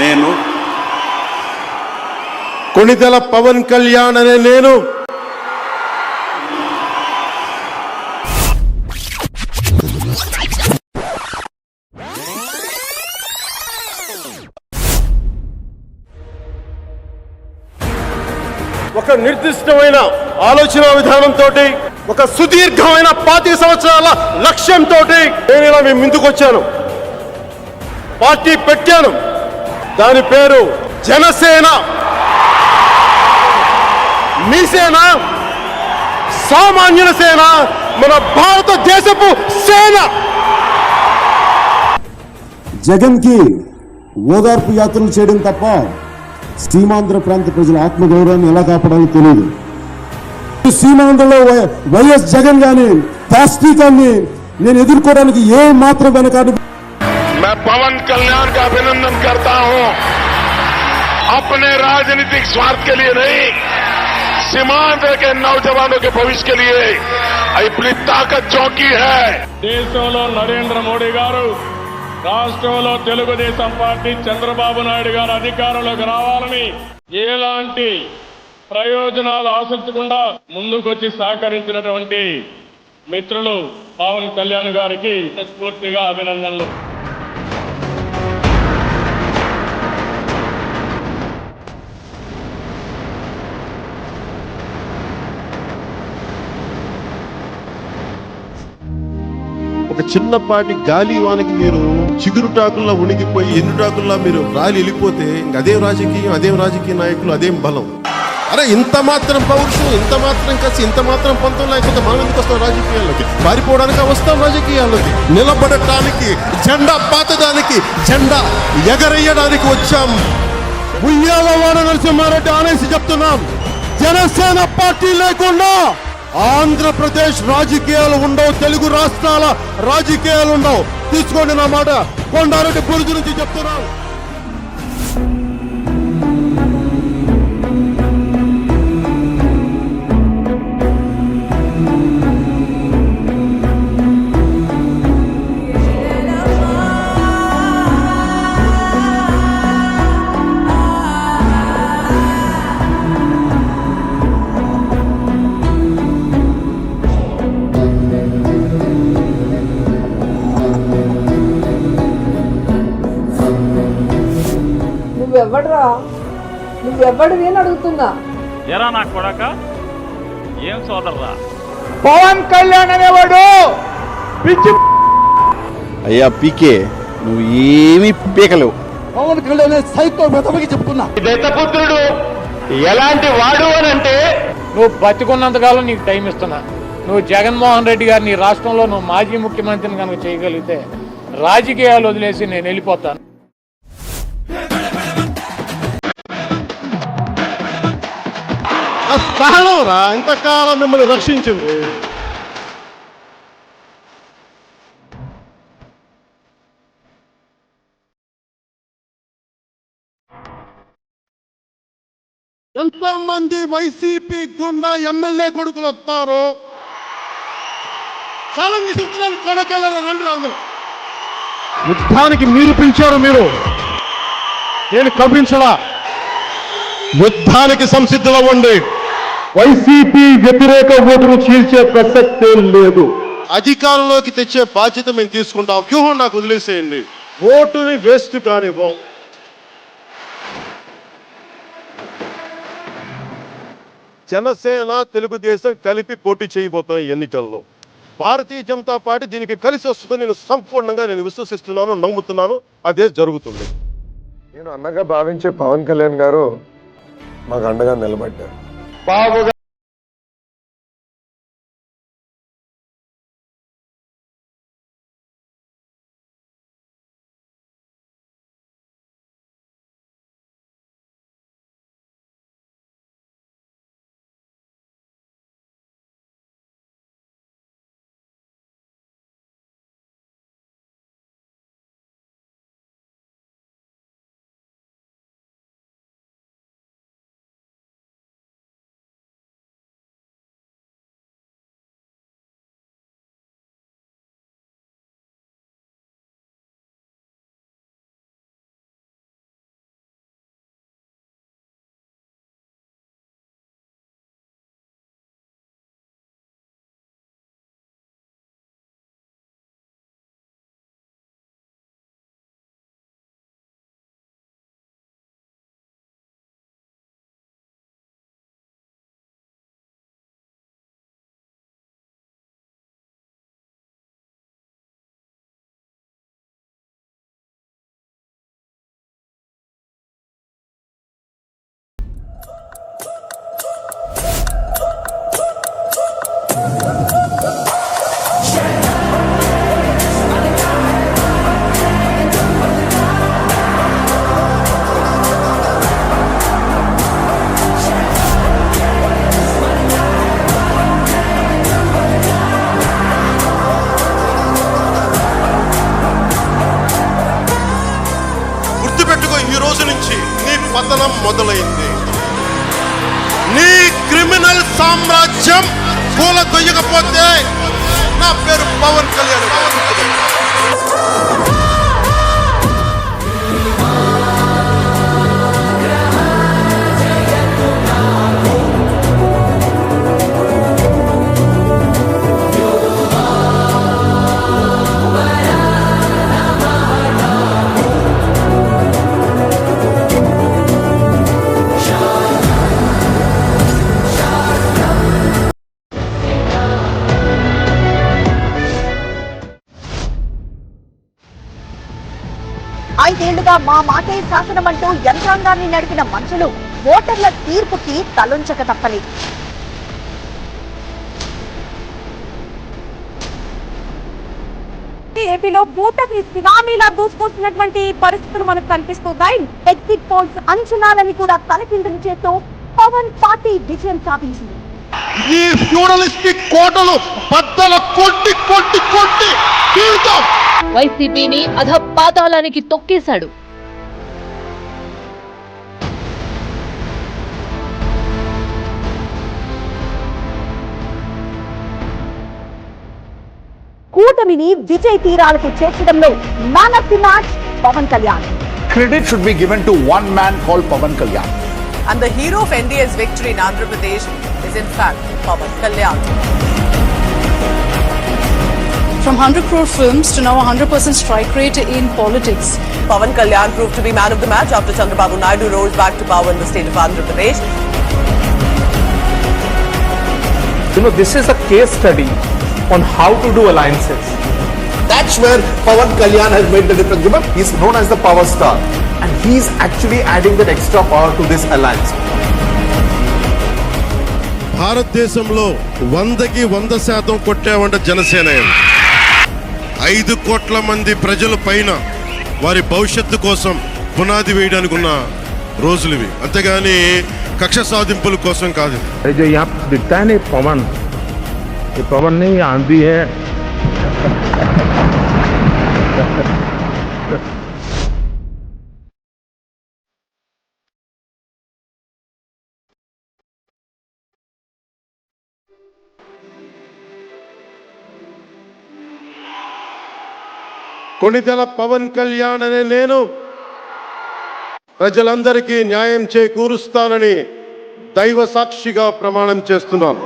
నేను కొణిదెల పవన్ కళ్యాణ్ అనే నేను ఒక నిర్దిష్టమైన ఆలోచన విధానంతో ఒక సుదీర్ఘమైన 25 సంవత్సరాల లక్ష్యంతో నేను ఇలా మీ ముందుకు వచ్చాను. పార్టీ పెట్టాను. దాని పేరు జనసేన. మీ సేన, సామాన్యుల సేన, మన భారతదేశపు సేన. జగన్ కి ఓదార్పు యాత్రలు చేయడం తప్ప సీమాంధ్ర ప్రాంత ప్రజల ఆత్మగౌరవాన్ని ఎలా కాపాడాలో తెలియదు. సీమాంధ్రలో వైఎస్ జగన్ గాని దాష్టీకాన్ని నేను ఎదుర్కోవడానికి ఏ మాత్రం వెనకాడు. मैं पवन कल्याण का अभिनंदन करता हूं. अपने राजनीतिक स्वार्थ के लिए नहीं, सीमांध्र के नौजवानों के भविष्य के लिए अपनी ताकत चौकी है. దేశంలో నరేంద్ర మోడీ గారు, రాష్ట్రంలో తెలుగుదేశం పార్టీ చంద్రబాబు నాయుడు గారు అధికారంలోకి రావాలని ఎలాంటి ప్రయోజనాలు ఆశించకుండా ముందుకొచ్చి సహకరించినటువంటి మిత్రులు పవన్ కళ్యాణ్ గారికి స్ఫూర్తిగా అభినందనలు. ఒక చిన్నపాటి గాలి వానకి మీరు చిగురుటాకుల్లో ఉనికిపోయి ఎన్నుటాకుల్లో మీరు రాలి వెళ్ళిపోతే అదేం రాజకీయం, అదేం రాజకీయ నాయకులు, అదేం బలం. అరే ఇంత మాత్రం పౌరుషం, ఇంత మాత్రం కసి, ఇంత మాత్రం పంతం లేకపోతే మనం ఎందుకు వస్తాం రాజకీయాల్లోకి? పారిపోవడానికి వస్తాం రాజకీయాల్లోకి. నిలబడటానికి, జెండా పాతడానికి, జెండా ఎగరేయడానికి వచ్చాం. ఉయ్యాల వాడ నరసింహారెడ్డి అనేసి చెప్తున్నాం. జనసేన పార్టీ లేకుండా ఆంధ్రప్రదేశ్ రాజకీయాలు ఉండవు, తెలుగు రాష్ట్రాల రాజకీయాలు ఉండవు. తీసుకోండి నా మాట. కొండారెడ్డి బురుజు నుంచి చెప్తున్నాను. నువ్వెవ్వడివి అని అడుగుతున్నా. ఎరా నా కొడక, ఏం సోదర్రా? పవన్ కళ్యాణ్ అనేవాడు పిచ్చి. అయ్యా పీకే, నువ్వు ఏమీ పీకలేవు. పవన్ కళ్యాణ్ సైకో మెతమకి చెప్తున్నా. దత్తపుత్రుడు ఎలాంటి వాడు అని అంటే, నువ్వు బతికున్నంతకాలం నీకు టైం ఇస్తున్నా. నువ్వు జగన్మోహన్ రెడ్డి గారు నీ రాష్ట్రంలో నువ్వు మాజీ ముఖ్యమంత్రిని కనుక చేయగలిగితే రాజకీయాలు వదిలేసి నేను వెళ్ళిపోతాను. సహనం రా, ఇంతకాలం మిమ్మల్ని రక్షించింది. ఎంతమంది వైసీపీ గుండా ఎమ్మెల్యే కొడుకులు వస్తారు. యుద్ధానికి మీరు పిలిచారు, మీరు నేను కబించలా. యుద్ధానికి సంసిద్ధులవ్వండి. వైసీపీ వ్యతిరేక ఓటును చీల్చే ప్రసక్తే లేదు. అధికారంలోకి తెచ్చే బాధ్యత మేము తీసుకుంటాం. వ్యూహం నాకు వదిలేసేయండి. ఓటుని వేస్ట్ కానివ్వం. జనసేన, తెలుగుదేశం కలిపి పోటీ చేయబోతున్నాయి ఎన్నికల్లో. భారతీయ జనతా పార్టీ దీనికి కలిసి వస్తుందని నేను సంపూర్ణంగా విశ్వసిస్తున్నాను, నమ్ముతున్నాను. అదే జరుగుతుంది. నేను అన్నగా భావించే పవన్ కళ్యాణ్ గారు మాకు అండగా నిలబడ్డారు. రోజు నుంచి నీ పతనం మొదలైంది. నీ క్రిమినల్ సామ్రాజ్యం కూలదొయ్యకపోతే నా పేరు పవన్ కళ్యాణ్. ఐదేళ్లుగా మా మాటే శాసనం అంటూ యంత్రాంగాన్ని నడిపిన మనుషులు ఓటర్ల తీర్పుకి తలొంచక తప్పలేదు. ఏపీలో కూటమి సునామీలా దూసుకొస్తున్నటువంటి పరిస్థితులు మనకు కనిపిస్తున్నాయి. ఎగ్జిట్ పోల్స్ అంచనాలని కూడా తలకిందులు చేస్తూ పవన్ పార్టీ విజయం సాధించింది. ఈ ఫ్యూడలిస్టిక్ కోటలు బద్దల కొట్టి కొట్టి కొట్టి తీరుతాం. వైసీపీని అధపాతాళానికి తొక్కేశాడు. కూటమిని విజయ్ తీరాలకు చేర్చడంలో man of the match Pavan Kalyan. Credit should be given to one man called Pavan Kalyan. And the hero of NDA's victory in Andhra Pradesh is in fact Pavan Kalyan. From 100 crore films to now 100% strike rate in politics. Pavan Kalyan proved to be man of the match after Chandrababu Naidu rose back to power in the state of Andhra Pradesh. You know, this is a case study on how to do alliances. That's where Pavan Kalyan has made the difference. Remember, he's known as the power star, and he's actually adding that extra power to this alliance. భారతదేశంలో 100కి 100% కొట్టామంటే జనసేన. 5 కోట్ల మంది ప్రజల పైన వారి భవిష్యత్తు కోసం పునాది వేయడానికి ఉన్న రోజులు ఇవి, అంతేగాని కక్ష సాధింపుల కోసం కాదు. जो यहाँ दिखता है नहीं पवन, ये पवन नहीं आंधी है. కొణిదెల పవన్ కళ్యాణ్ అనే నేను ప్రజలందరికీ న్యాయం చేకూరుస్తానని దైవ సాక్షిగా ప్రమాణం చేస్తున్నాను.